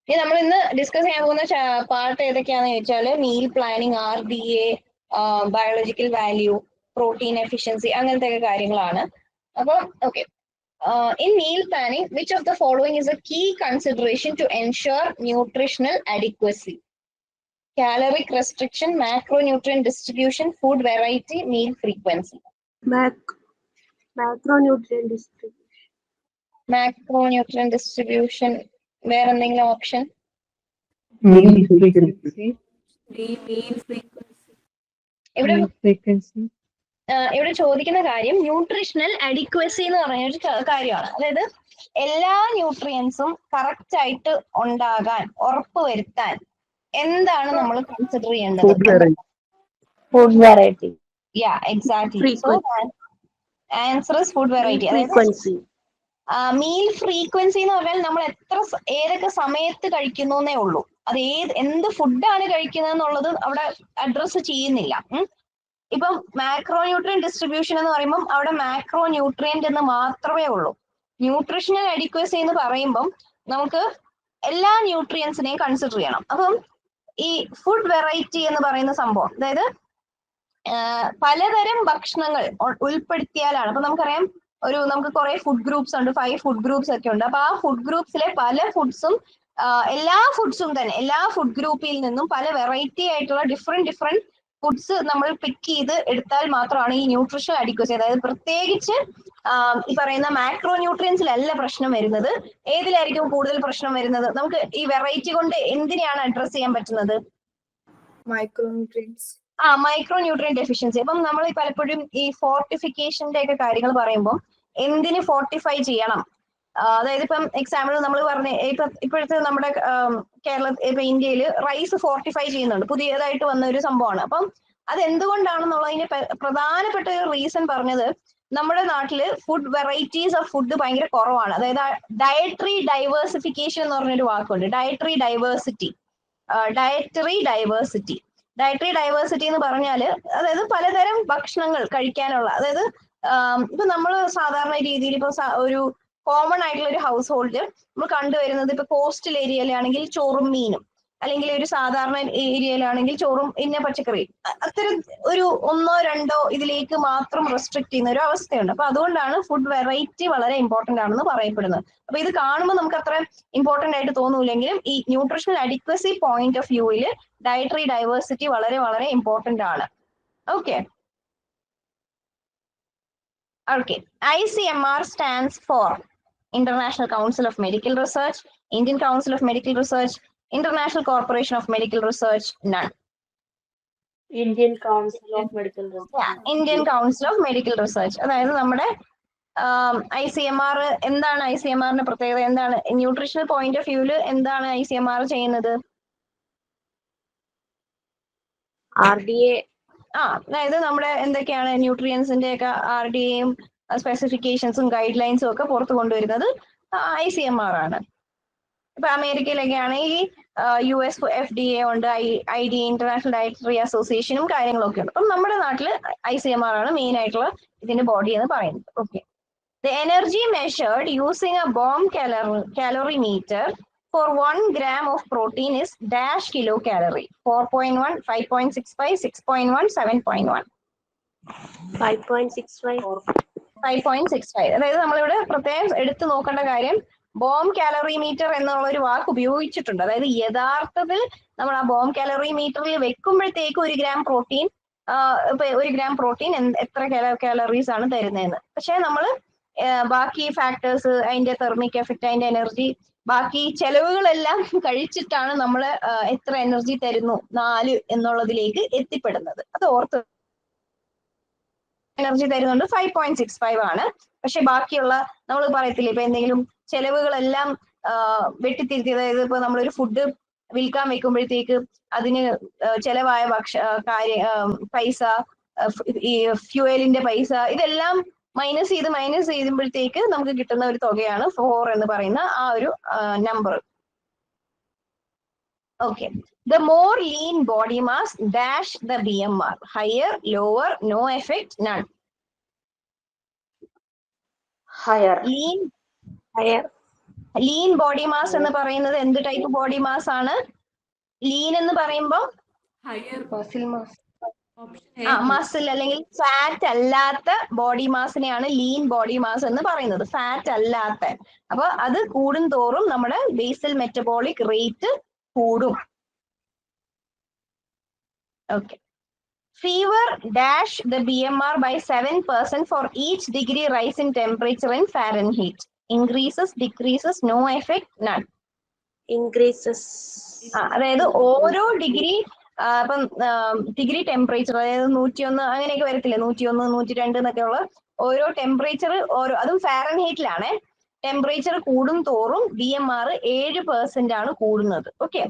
ഇനി നമ്മൾ ഇന്ന് ഡിസ്കസ് ചെയ്യാൻ പോകുന്ന പാർട്ട് ഏതൊക്കെയാണെന്ന് ചോദിച്ചാൽ meal planning, RDA, biological value, protein efficiency, അങ്ങനത്തെ ഒക്കെ കാര്യങ്ങളാണ്. അപ്പം okay, in meal planning, which of the following is a key consideration to ensure nutritional adequacy? Caloric restriction, macronutrient distribution, food variety, meal frequency. Macronutrient distribution. Macronutrient distribution. വേറെ എന്തെങ്കിലും option? Meal frequency. ഇവിടെ ചോദിക്കുന്ന കാര്യം nutritional adequacy എന്ന് പറയുന്ന ഒരു കാര്യമാണ്. അതായത് എല്ലാ ന്യൂട്രിയൻസും കറക്റ്റ് ആയിട്ട് ഉണ്ടാകാൻ ഉറപ്പുവരുത്താൻ എന്താണ് നമ്മൾ കൺസിഡർ ചെയ്യേണ്ടത്? Food variety. Yeah, exactly. So answer is food variety. Frequency. Meal frequency എന്ന് പറഞ്ഞാൽ നമ്മൾ ഏതൊക്കെ സമയത്ത് കഴിക്കുന്നു എന്നേ ഉള്ളൂ. അത് എന്ത് ഫുഡാണ് കഴിക്കുന്നത് എന്നുള്ളത് അവിടെ അഡ്രസ്സ് ചെയ്യുന്നില്ല. ഇപ്പം മാക്രോന്യൂട്രിയൻ ഡിസ്ട്രിബ്യൂഷൻ എന്ന് പറയുമ്പോൾ അവിടെ മാക്രോ ന്യൂട്രിയന്റ് എന്ന് മാത്രമേ ഉള്ളൂ. ന്യൂട്രീഷണൽ അഡിക്വസി എന്ന് പറയുമ്പം നമുക്ക് എല്ലാ ന്യൂട്രിയൻസിനെയും കൺസിഡർ ചെയ്യണം. അപ്പം ഈ ഫുഡ് വെറൈറ്റി എന്ന് പറയുന്ന സംഭവം, അതായത് പലതരം ഭക്ഷണങ്ങൾ ഉൾപ്പെടുത്തിയാലാണ്. അപ്പൊ നമുക്കറിയാം നമുക്ക് കുറെ ഫുഡ് ഗ്രൂപ്പ്സ് ഉണ്ട്, 5 ഫുഡ് ഗ്രൂപ്പ്സ് ഒക്കെ ഉണ്ട്. അപ്പൊ ആ ഫുഡ് ഗ്രൂപ്പ്സിലെ പല ഫുഡ്സും എല്ലാ ഫുഡ് ഗ്രൂപ്പിൽ നിന്നും പല വെറൈറ്റി ആയിട്ടുള്ള ഡിഫറെന്റ് ഫുഡ്സ് നമ്മൾ പിക്ക് ചെയ്ത് എടുത്താൽ മാത്രമാണ് ഈ ന്യൂട്രീഷണൽ അഡിക്വസി. അതായത് പ്രത്യേകിച്ച് ഈ പറയുന്ന മാക്രോ ന്യൂട്രിയൻസിലല്ല പ്രശ്നം വരുന്നത്. ഏതിലായിരിക്കും കൂടുതൽ പ്രശ്നം വരുന്നത്? നമുക്ക് ഈ വെറൈറ്റി കൊണ്ട് എന്തിനെയാണ് അഡ്രസ് ചെയ്യാൻ പറ്റുന്നത്? മൈക്രോന്യൂട്രിയൻസ്. Micro nutrient deficiency. അപ്പം നമ്മൾ പലപ്പോഴും ഈ ഫോർട്ടിഫിക്കേഷന്റെ ഒക്കെ കാര്യങ്ങൾ പറയുമ്പോൾ എന്തിന് ഫോർട്ടിഫൈ ചെയ്യണം, അതായത് ഇപ്പം എക്സാമ്പിൾ നമ്മൾ പറഞ്ഞ ഇപ്പോഴത്തെ നമ്മുടെ ഇപ്പൊ ഇന്ത്യയിൽ റൈസ് ഫോർട്ടിഫൈ ചെയ്യുന്നുണ്ട്, പുതിയതായിട്ട് വന്ന ഒരു സംഭവമാണ്. അപ്പം അത് എന്തുകൊണ്ടാണെന്നുള്ളതിന് പ്രധാനപ്പെട്ട ഒരു റീസൺ പറഞ്ഞത് നമ്മുടെ നാട്ടില് ഫുഡ് വെറൈറ്റീസ് ഓഫ് ഫുഡ് ഭയങ്കര കുറവാണ്. അതായത് ഡയറ്ററി ഡൈവേഴ്സിഫിക്കേഷൻ എന്ന് പറഞ്ഞൊരു വാക്കുണ്ട്, ഡയറ്ററി ഡൈവേഴ്സിറ്റി എന്ന് പറഞ്ഞാല് അതായത് പലതരം ഭക്ഷണങ്ങൾ കഴിക്കാനുള്ള, അതായത് ഇപ്പൊ നമ്മൾ സാധാരണ രീതിയിൽ ഇപ്പൊ ഒരു കോമൺ ആയിട്ടുള്ള ഒരു ഹൗസ് ഹോൾഡ് നമ്മൾ കണ്ടുവരുന്നത് ഇപ്പൊ കോസ്റ്റൽ ഏരിയയിലാണെങ്കിൽ ചോറും മീനും, അല്ലെങ്കിൽ ഒരു സാധാരണ ഏരിയയിലാണെങ്കിൽ ചോറും ഇന്ന പച്ചക്കറി, അത്തരം ഒരു 1-2 ഇതിലേക്ക് മാത്രം റെസ്ട്രിക്ട് ചെയ്യുന്ന ഒരു അവസ്ഥയുണ്ട്. അപ്പൊ അതുകൊണ്ടാണ് ഫുഡ് വെറൈറ്റി വളരെ ഇമ്പോർട്ടന്റ് ആണെന്ന് പറയപ്പെടുന്നത്. അപ്പൊ ഇത് കാണുമ്പോൾ നമുക്ക് അത്ര ഇമ്പോർട്ടന്റ് ആയിട്ട് തോന്നൂലെങ്കിലും ഈ ന്യൂട്രീഷണൽ അഡിക്വസി പോയിന്റ് ഓഫ് വ്യൂവിൽ ഡയറ്ററി ഡൈവേഴ്സിറ്റി വളരെ വളരെ ഇമ്പോർട്ടന്റ് ആണ്. Okay. ICMR stands for International Council of Medical Research, Indian Council of Medical Research, International Corporation of Medical Research, none. Indian Council of Medical Research. Indian Council of Medical Research. അതായത് നമ്മുടെ ICMR എന്താണ്? ICMRന്റെ പ്രത്യേകത എന്താണ്? Nutritional point of വ്യൂവിൽ എന്താണ് ICMR ചെയ്യുന്നത്? RDA. അതായത് നമ്മുടെ എന്തൊക്കെയാണ് ന്യൂട്രിയൻസിന്റെ ഒക്കെ RDAയും സ്പെസിഫിക്കേഷൻസും ഗൈഡ് ലൈൻസും ഒക്കെ പുറത്തു കൊണ്ടുവരുന്നത് ICMR ആണ്. ഇപ്പൊ അമേരിക്കയിലൊക്കെ ആണെങ്കിൽ US FDA ഉണ്ട്, IDA ഇന്റർനാഷണൽ ഡയറ്ററി അസോസിയേഷനും കാര്യങ്ങളൊക്കെ ഉണ്ട്. അപ്പം നമ്മുടെ നാട്ടില് ICMR ആണ് മെയിൻ ആയിട്ടുള്ള ഇതിന്റെ ബോഡി എന്ന് പറയുന്നത്. Okay. The energy measured using a bomb calorimeter for 1 gram of protein is dash kilocalorie. 4.1, 5.65, 6.1, 7.1. 5.65. അതായത് നമ്മളിവിടെ പ്രത്യേകം എടുത്തു നോക്കേണ്ട കാര്യം ബോംബ് കാലറിമീറ്റർ എന്നുള്ള ഒരു വാക്ക് ഉപയോഗിച്ചിട്ടുണ്ട്. അതായത് യഥാർത്ഥത്തിൽ നമ്മൾ ആ ബോംബ് കാലറിമീറ്ററിൽ വെക്കുമ്പോഴത്തേക്ക് 1 ഗ്രാം പ്രോട്ടീൻ എത്ര കാലറീസ് ആണ് തരുന്നതെന്ന്. പക്ഷെ നമ്മൾ ബാക്കി ഫാക്ടേഴ്സ്, അതിന്റെ തെർമിക് എഫക്റ്റ്, അതിന്റെ എനർജി, ബാക്കി ചെലവുകളെല്ലാം കഴിച്ചിട്ടാണ് നമ്മൾ എത്ര എനർജി തരുന്നു 4 എന്നുള്ളതിലേക്ക് എത്തിപ്പെടുന്നത്. അത് ഓർത്ത് എനർജി തരുന്നുണ്ട് 5.65 ആണ്. പക്ഷെ ബാക്കിയുള്ള നമ്മൾ പറയത്തില്ല, ഇപ്പൊ എന്തെങ്കിലും ചെലവുകളെല്ലാം വെട്ടിത്തിരുത്തി, അതായത് ഇപ്പൊ നമ്മളൊരു ഫുഡ് വിൽക്കാൻ വെക്കുമ്പോഴത്തേക്ക് അതിന് ചെലവായ പൈസ, ഈ ഫ്യൂവലിന്റെ പൈസ, ഇതെല്ലാം മൈനസ് ചെയ്യുമ്പോഴത്തേക്ക് നമുക്ക് കിട്ടുന്ന ഒരു തുകയാണ് 4 എന്ന് പറയുന്ന ആ ഒരു number. Okay. The more lean body mass dash the BMR. Higher, lower, no effect, none. Higher. Lean. Lean body mass എന്ന് പറയുന്നത് എന്ത് ടൈപ്പ് ബോഡി മാസ് ആണ്? ലീൻ എന്ന് പറയുമ്പോൾ muscle mass. മസിൽ അല്ലെങ്കിൽ ഫാറ്റ് അല്ലാത്ത ബോഡി മാസിനെയാണ് ലീൻ ബോഡി മാസ് എന്ന് പറയുന്നത്. ഫാറ്റ് അല്ലാത്ത. അപ്പൊ അത് കൂടും തോറും നമ്മുടെ ബേസൽ മെറ്റബോളിക് റേറ്റ് കൂടും. Okay. Fever dash the BMR by 7% for each degree rise in temperature in Fahrenheit. Increases, decreases, no effect, none. Increases. അതായത് ഓരോ ഡിഗ്രി ഇപ്പം ഡിഗ്രി ടെമ്പറേച്ചർ, അതായത് 101 അങ്ങനെയൊക്കെ വരത്തില്ലേ, 101, 102 എന്നൊക്കെ ഉള്ള ഓരോ ടെമ്പറേച്ചർ അതും ഫാരൻഹീറ്റിലാണ്. ടെമ്പറേച്ചർ കൂടും തോറും BMR 7% ആണ് കൂടുന്നത്. ഓക്കെ.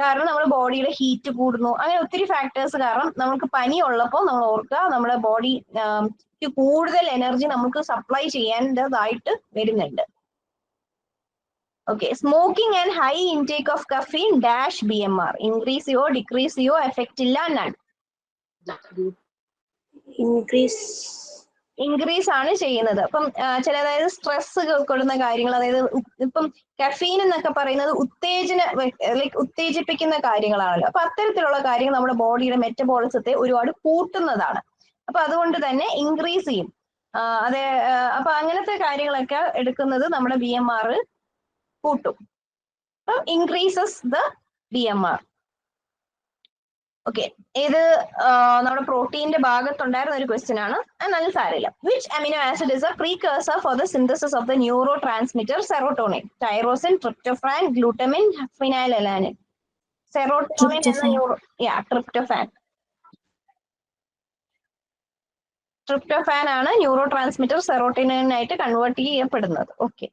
കാരണം നമ്മുടെ ബോഡിയുടെ ഹീറ്റ് കൂടുന്നു, അങ്ങനെ ഒത്തിരി ഫാക്ടേഴ്സ് കാരണം നമുക്ക് പനി ഉള്ളപ്പോൾ നമ്മൾ ഓർക്കുക നമ്മുടെ ബോഡി കൂടുതൽ എനർജി നമുക്ക് സപ്ലൈ ചെയ്യേണ്ടതായിട്ട് വരുന്നുണ്ട്. Okay. Smoking and high intake of caffeine dash BMR. Increase ചെയ്യോ ഡിക്രീസ് ചെയ്യോ എഫക്റ്റ് ഇല്ല, നൺ. ഇൻക്രീസ് ആണ് ചെയ്യുന്നത്. അപ്പം ചില അതായത് സ്ട്രെസ് കൊടുക്കുന്ന കാര്യങ്ങൾ, അതായത് ഇപ്പം കഫീൻ എന്നൊക്കെ പറയുന്നത് ഉത്തേജിപ്പിക്കുന്ന കാര്യങ്ങളാണല്ലോ. അപ്പൊ അത്തരത്തിലുള്ള കാര്യങ്ങൾ നമ്മുടെ ബോഡിയുടെ മെറ്റബോളിസത്തെ ഒരുപാട് കൂട്ടുന്നതാണ്. അപ്പൊ അതുകൊണ്ട് തന്നെ ഇൻക്രീസ് ചെയ്യും. അപ്പൊ അങ്ങനത്തെ കാര്യങ്ങളൊക്കെ എടുക്കുന്നത് നമ്മുടെ BMR കൂട്ടും. അപ്പം ഇൻക്രീസസ് ദ BMR. ഓക്കെ. ഇത് നമ്മുടെ പ്രോട്ടീന്റെ ഭാഗത്തുണ്ടായിരുന്ന ഒരു ക്വസ്റ്റ്യൻ ആണ്, നല്ല സാരമില്ല. Which amino acid is a precursor for the synthesis of the neurotransmitter serotonin? Tyrosine, tryptophan, glutamine, phenylalanine. Serotonin എന്ന ട്രിപ്റ്റോഫാൻ ആണ് ന്യൂറോ ട്രാൻസ്മിറ്റർ സെറോട്ടോണിനായിട്ട് കൺവേർട്ട് ചെയ്യപ്പെടുന്നത്. ഓക്കെ.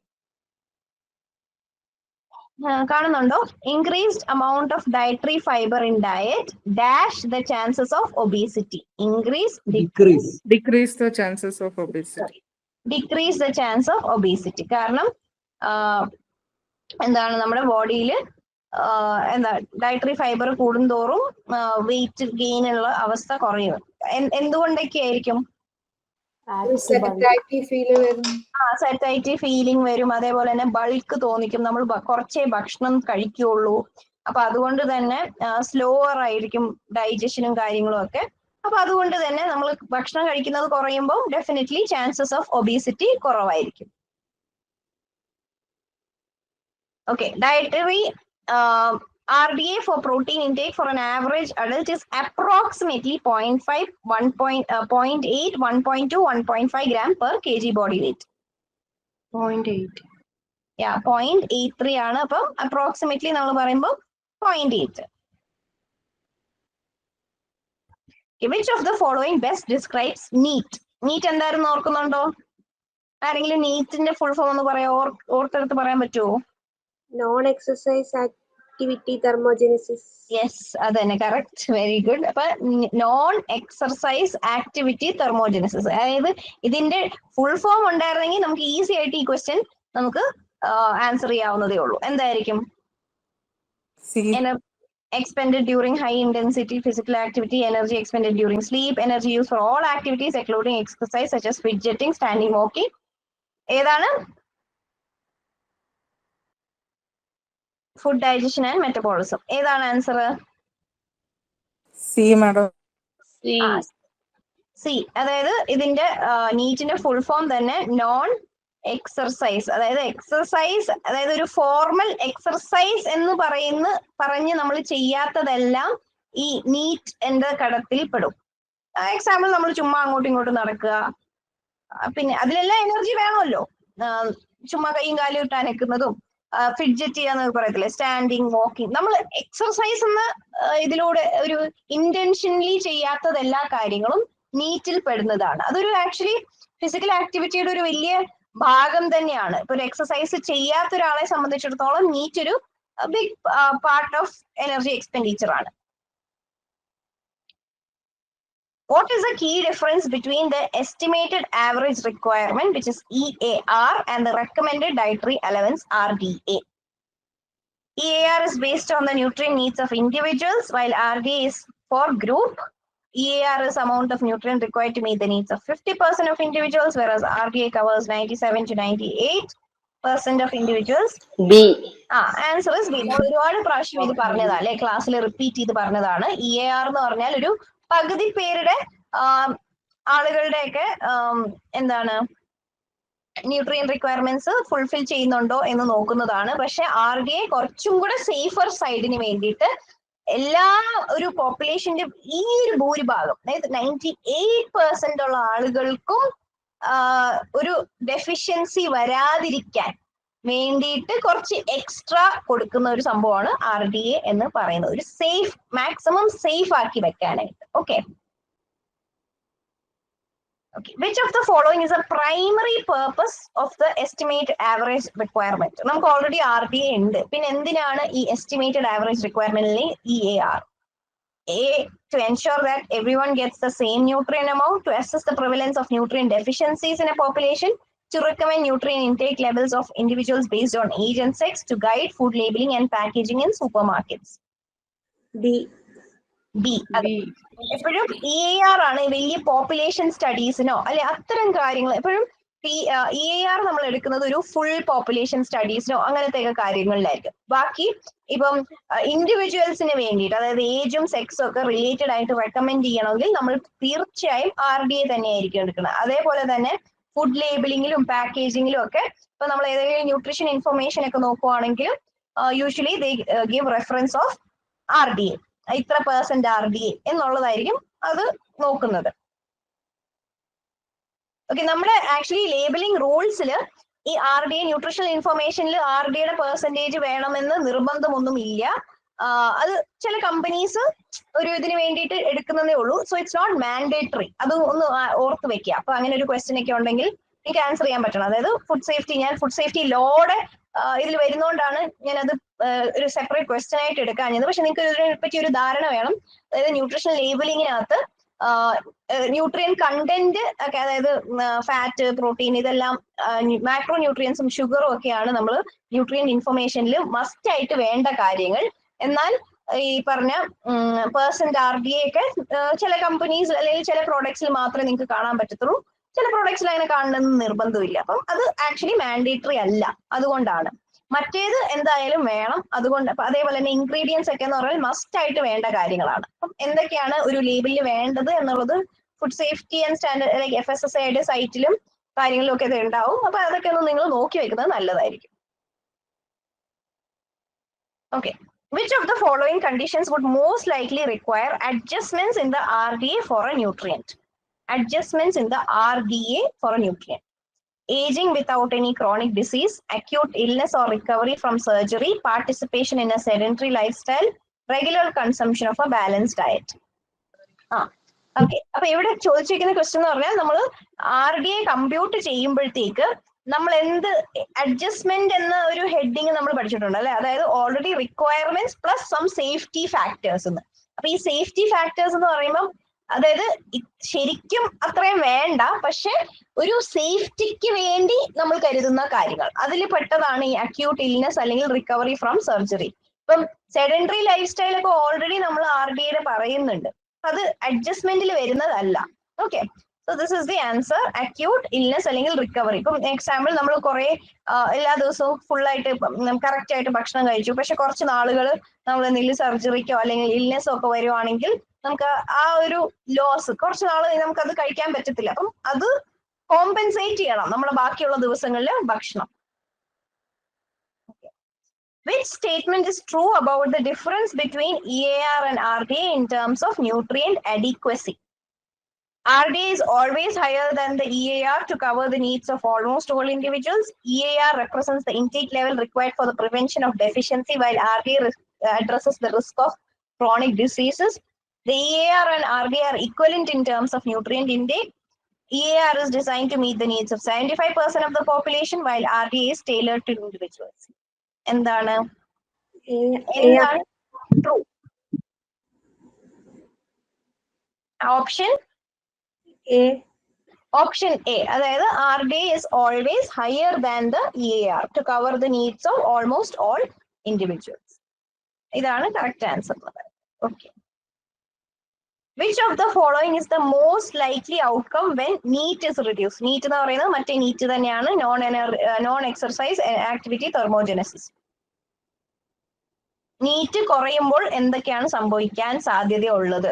കാണുന്നുണ്ടോ? Increased amount of dietary fiber in diet dash the chances of obesity. Decrease the chances of obesity. Decrease the chance of obesity. കാരണം എന്താണ് നമ്മുടെ ബോഡിയിൽ dietary fibre കൂടുന്തോറും വെയിറ്റ് ഗെയിൻ ഉള്ള അവസ്ഥ കുറയും. എന്തുകൊണ്ടൊക്കെ ആയിരിക്കും? സാറ്റൈറ്റി ഫീലിംഗ് വരും. അതേപോലെ തന്നെ ബൾക്ക് തോന്നിക്കും, നമ്മൾ കുറച്ചേ ഭക്ഷണം കഴിക്കുള്ളൂ. അപ്പൊ അതുകൊണ്ട് തന്നെ സ്ലോവർ ആയിരിക്കും ഡൈജഷനും കാര്യങ്ങളും ഒക്കെ. അപ്പൊ അതുകൊണ്ട് തന്നെ നമ്മൾ ഭക്ഷണം കഴിക്കുന്നത് കുറയുമ്പോൾ ഡെഫിനറ്റ്ലി ചാൻസസ് ഓഫ് ഒബീസിറ്റി കുറവായിരിക്കും. Okay. Dietary RDA for protein intake for an average adult is approximately 0.5, 0.8, 1.2, 1.5 gram per kg body weight. 0.8. Yeah, 0.83 ആണ്. അപ്പം അപ്രോക്സിമേറ്റ്ലി നമ്മൾ പറയുമ്പോൾ 0.8. Which of the following best describes NEAT? NEAT എന്തായിരുന്നു ഓർക്കുന്നുണ്ടോ? ആരെങ്കിലും നീറ്റിന്റെ full form ഒന്ന് പറയാ, ഓർത്തെടുത്ത് പറയാൻ പറ്റുമോ? Non exercise activity thermogenesis. Yes, അത് തന്നെ, കറക്റ്റ്, വെരി ഗുഡ്. അപ്പൊ നോൺ എക്സർസൈസ് ആക്ടിവിറ്റി തെർമോജെനിസിസ്, അതായത് ഇതിന്റെ ഫുൾ ഫോം ഉണ്ടായിരുന്നെങ്കിൽ നമുക്ക് ഈസി ആയിട്ട് ഈ ക്വസ്റ്റ്യൻ നമുക്ക് ആൻസർ ചെയ്യാവുന്നതേ ഉള്ളൂ. എന്തായിരിക്കും? expended during high intensity physical activity, energy expended during sleep, energy used for all activities including exercise such as fidgeting, standing, walking. ഏതാണ്? Food digestion and metabolism. ഏതാണ് ആൻസർ? C madam. സി. അതായത് ഇതിന്റെ നീറ്റിന്റെ full form തന്നെ non exercise, അതായത് exercise, അതായത് ഒരു formal exercise എന്ന് പറഞ്ഞ് നമ്മൾ ചെയ്യാത്തതെല്ലാം ഈ നീറ്റ് എന്ന കടത്തിൽ പെടും. എക്സാമ്പിൾ, നമ്മൾ ചുമ്മാ അങ്ങോട്ടും ഇങ്ങോട്ടും നടക്കുക, പിന്നെ അതിലെല്ലാം എനർജി വേണമല്ലോ. ചുമ്മാ കൈയും കാലും ഇട്ട് അനക്കുന്നതും ഫിഡ്ജറ്റ് ചെയ്യാന്ന് പറയത്തില്ലേ, സ്റ്റാൻഡിങ്, വാക്കിംഗ്. നമ്മൾ എക്സർസൈസ് എന്ന ഇതിലൂടെ ഒരു ഇന്റൻഷനലി ചെയ്യാത്തത് എല്ലാ കാര്യങ്ങളും നീറ്റിൽ പെടുന്നതാണ്. അതൊരു ആക്ച്വലി ഫിസിക്കൽ ആക്ടിവിറ്റിയുടെ ഒരു വലിയ ഭാഗം തന്നെയാണ്. ഇപ്പൊ ഒരു എക്സസൈസ് ചെയ്യാത്ത ഒരാളെ സംബന്ധിച്ചിടത്തോളം നീറ്റ് ഒരു big part of energy expenditure ആണ്. What is the key difference between the estimated average requirement, which is EAR, and the recommended dietary allowance, RDA? EAR is based on the nutrient needs of individuals, while RDA is for group. EAR is amount of nutrient required to meet the needs of 50% of individuals, whereas RDA covers 97 to 98. Percent of individuals? B. Answer is B. നമ്മൾ ഒരുപാട് പ്രാവശ്യം ഇത് പറഞ്ഞതാ അല്ലെ, ക്ലാസ്സിൽ repeat ചെയ്ത് പറഞ്ഞതാണ്. EAR എന്ന് പറഞ്ഞാൽ ഒരു പകുതി പേരുടെ ആളുകളുടെയൊക്കെ എന്താണ് ന്യൂട്രിയൻ റിക്വയർമെന്റ്സ് ഫുൾഫിൽ ചെയ്യുന്നുണ്ടോ എന്ന് നോക്കുന്നതാണ്. പക്ഷെ RDA കുറച്ചും കൂടെ സേഫർ സൈഡിന് വേണ്ടിയിട്ട് എല്ലാ ഒരു പോപ്പുലേഷന്റെ ഈ ഒരു ഭൂരിഭാഗം, അതായത് 98% ഉള്ള ആളുകൾക്കും ഒരു ഡെഫിഷ്യൻസി വരാതിരിക്കാൻ വേണ്ടിയിട്ട് കുറച്ച് എക്സ്ട്രാ കൊടുക്കുന്ന ഒരു സംഭവമാണ് RDA എന്ന് പറയുന്നത്. ഒരു സേഫ്, മാക്സിമം സേഫ് ആക്കി വെക്കാനായിട്ട്. Okay. Which of the following is a primary purpose of the estimated average requirement? നമുക്ക് ഓൾറെഡി RDA ഉണ്ട്, പിന്നെ എന്തിനാണ് ഈ estimated average requirement EAR? A, to ensure that everyone gets the same nutrient amount, to assess the prevalence of nutrient deficiencies in a population, to recommend nutrient intake levels of individuals based on age and sex, to guide food labeling and packaging in supermarkets. B. എപ്പോഴും EAR ആണ് വലിയ population സ്റ്റഡീസിനോ അല്ലെ അത്തരം കാര്യങ്ങൾ. എപ്പോഴും EAR നമ്മൾ എടുക്കുന്നത് ഒരു ഫുൾ പോപ്പുലേഷൻ സ്റ്റഡീസിനോ അങ്ങനത്തെ കാര്യങ്ങളിലായിരിക്കും. ബാക്കി ഇപ്പം ഇൻഡിവിജ്വൽസിന് വേണ്ടിയിട്ട്, അതായത് ഏജും സെക്സും ഒക്കെ റിലേറ്റഡ് ആയിട്ട് റെക്കമെൻഡ് ചെയ്യണമെങ്കിൽ നമ്മൾ തീർച്ചയായും RDA തന്നെയായിരിക്കും എടുക്കുന്നത്. അതേപോലെ തന്നെ ഫുഡ് ലേബിളിങ്ങിലും പാക്കേജിങ്ങിലും ഒക്കെ ഇപ്പൊ നമ്മൾ ഏതെങ്കിലും ന്യൂട്രീഷൻ ഇൻഫർമേഷൻ ഒക്കെ നോക്കുവാണെങ്കിലും usually they give reference of RDA, ഇത്ര പെർസെന്റ് RDA എന്നുള്ളതായിരിക്കും അത് നോക്കുന്നത്. ഓക്കെ. നമ്മുടെ ആക്ച്വലി ലേബലിംഗ് റൂൾസിൽ ഈ RDA ന്യൂട്രീഷണൽ ഇൻഫർമേഷനിൽ RDAയുടെ പെർസെന്റേജ് വേണമെന്ന് നിർബന്ധമൊന്നും ഇല്ല. അത് ചില കമ്പനീസ് ഒരു ഇതിന് വേണ്ടിയിട്ട് എടുക്കുന്നതേ ഉള്ളൂ. So it's not mandatory. അത് ഒന്ന് ഓർത്ത് വെക്കുക. അപ്പൊ അങ്ങനെ ഒരു ക്വസ്റ്റ്യൻ ഒക്കെ ഉണ്ടെങ്കിൽ എനിക്ക് ആൻസർ ചെയ്യാൻ പറ്റണം. അതായത് ഫുഡ് സേഫ്റ്റി, ഞാൻ ഫുഡ് സേഫ്റ്റി ലോയുടെ ഇതിൽ വരുന്നോണ്ടാണ് ഞാനത് ഒരു സെപ്പറേറ്റ് ക്വസ്റ്റ്യൻ ആയിട്ട് എടുക്കാഞ്ഞത്. പക്ഷെ നിങ്ങൾക്ക് ഇതിനെ പറ്റി ഒരു ധാരണ വേണം. അതായത് ന്യൂട്രീഷണൽ ലേബലിങ്ങിനകത്ത് ന്യൂട്രിയൻ കണ്ടന്റ് ഒക്കെ, അതായത് ഫാറ്റ്, പ്രോട്ടീൻ, ഇതെല്ലാം മാക്രോ ന്യൂട്രിയൻസും ഷുഗറും ഒക്കെയാണ് നമ്മൾ ന്യൂട്രിയൻ ഇൻഫർമേഷനിൽ മസ്റ്റ് ആയിട്ട് വേണ്ട കാര്യങ്ങൾ. എന്നാൽ ഈ പറഞ്ഞ പെർസെന്റ് RDA ഒക്കെ ചില കമ്പനീസ് അല്ലെങ്കിൽ ചില പ്രോഡക്ട്സിൽ മാത്രമേ നിങ്ങൾക്ക് കാണാൻ പറ്റത്തുള്ളൂ. ചില പ്രോഡക്ട്സിൽ അങ്ങനെ കാണണമെന്ന് നിർബന്ധമില്ല. അപ്പം അത് ആക്ച്വലി മാൻഡേറ്ററി അല്ല. അതുകൊണ്ടാണ്. മറ്റേത് എന്തായാലും വേണം. അതുകൊണ്ട് അതേപോലെ തന്നെ ഇൻഗ്രീഡിയൻസ് ഒക്കെ എന്ന് പറഞ്ഞാൽ മസ്റ്റ് ആയിട്ട് വേണ്ട കാര്യങ്ങളാണ്. അപ്പം എന്തൊക്കെയാണ് ഒരു ലേബിളിൽ വേണ്ടത് എന്നുള്ളത് food safety and standard like FSSAIയുടെ സൈറ്റിലും കാര്യങ്ങളിലും ഒക്കെ ഇത് ഉണ്ടാവും. അപ്പൊ അതൊക്കെ ഒന്ന് നിങ്ങൾ നോക്കി വെക്കുന്നത് നല്ലതായിരിക്കും. Okay. Which of the following conditions would most likely require adjustments in the RDA for a nutrient? Adjustments in the RDA for a nutrient. Aging without any chronic disease, acute illness or recovery from surgery, participation in a sedentary lifestyle, regular consumption of a balanced diet. Okay. അപ്പൊ ഇവിടെ ചോദിച്ചിരിക്കുന്ന question എന്ന് പറഞ്ഞാൽ നമ്മൾ RDA compute ചെയ്യുമ്പോഴത്തേക്ക് നമ്മൾ എന്ത് adjustment എന്ന ഒരു ഹെഡിങ് നമ്മൾ പഠിച്ചിട്ടുണ്ട് അല്ലെ. അതായത് already requirements plus some safety factors എന്ന്. അപ്പൊ ഈ സേഫ്റ്റി ഫാക്ടേഴ്സ് എന്ന് പറയുമ്പോൾ അതായത് ശരിക്കും അത്രയും വേണ്ട, പക്ഷെ ഒരു സേഫ്റ്റിക്ക് വേണ്ടി നമ്മൾ കരുതുന്ന കാര്യങ്ങൾ, അതിൽ പെട്ടതാണ് ഈ അക്യൂട്ട് ഇൽനെസ് അല്ലെങ്കിൽ റിക്കവറി ഫ്രം സർജറി. ഇപ്പം സെഡൻഡറി ലൈഫ് സ്റ്റൈൽ ഒക്കെ ഓൾറെഡി നമ്മൾ RDA പറയുന്നുണ്ട്. അത് അഡ്ജസ്റ്റ്മെന്റിൽ വരുന്നതല്ല. Okay. So this is the answer, acute illness അല്ലെങ്കിൽ റിക്കവറി. ഇപ്പം എക്സാമ്പിൾ നമ്മൾ കുറെ എല്ലാ ദിവസവും ഫുള്ളായിട്ട് കറക്റ്റ് ആയിട്ട് ഭക്ഷണം കഴിച്ചു, പക്ഷെ കുറച്ച് നാളുകൾ നമ്മൾ എന്തെങ്കിലും സർജറിക്കോ അല്ലെങ്കിൽ ഇൽനെസ്സോ ഒക്കെ വരുവാണെങ്കിൽ നമുക്ക് ആ ഒരു ലോസ് കുറച്ച് നാൾ നമുക്കത് കഴിക്കാൻ പറ്റത്തില്ല. അപ്പം അത് കോമ്പൻസേറ്റ് ചെയ്യണം നമ്മുടെ ബാക്കിയുള്ള ദിവസങ്ങളിലെ ഭക്ഷണം. Which statement is true about the difference between EAR and RDA in terms of nutrient adequacy? RDA is always higher than the EAR to cover the needs of almost all individuals. EAR represents the intake level required for the prevention of deficiency, while RDA addresses the risk of chronic diseases. The EAR and RDA are equivalent in terms of nutrient intake. EAR is designed to meet the needs of 75% of the population, while RDA is tailored to individuals. എന്താണ് true? Option A. Option A, അതായത് RDA is always higher than the EAR to cover the needs of almost all individuals. ഇതാണ് correct answer. Okay. Which of the following is the most likely outcome when NEAT is reduced? NEAT എന്ന് പറയുന്നത് മറ്റേ NEAT തന്നെയാണ്, non exercise activity തെർമോജനസിസ്. NEAT കുറയുമ്പോൾ എന്തൊക്കെയാണ് സംഭവിക്കാൻ സാധ്യതയുള്ളത്?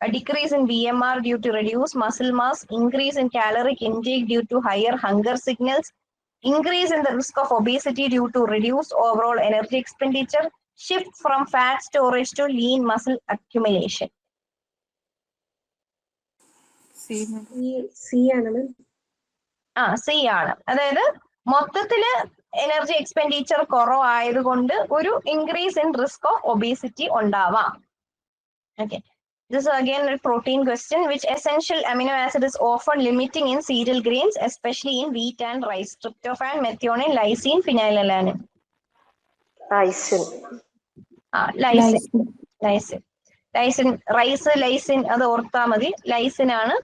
A decrease in BMR due to reduced muscle mass, increase in caloric intake due to higher hunger signals, increase in the risk of obesity due to reduced overall energy expenditure, shift from fat storage to lean muscle accumulation. C ആണ് മാം. C ആണ്. അതായത് മൊത്തത്തില് energy expenditure കുറവായതുകൊണ്ട് ഒരു increase in risk of obesity ഉണ്ടാവാം. Okay, this is again a protein question. Which essential amino acid is often limiting in cereal grains, especially in wheat and rice? Tryptophan, methionine, lysine, phenylalanine. Lysine rice lysine അത് ഓർത്താ മതി. Lysine ആണ്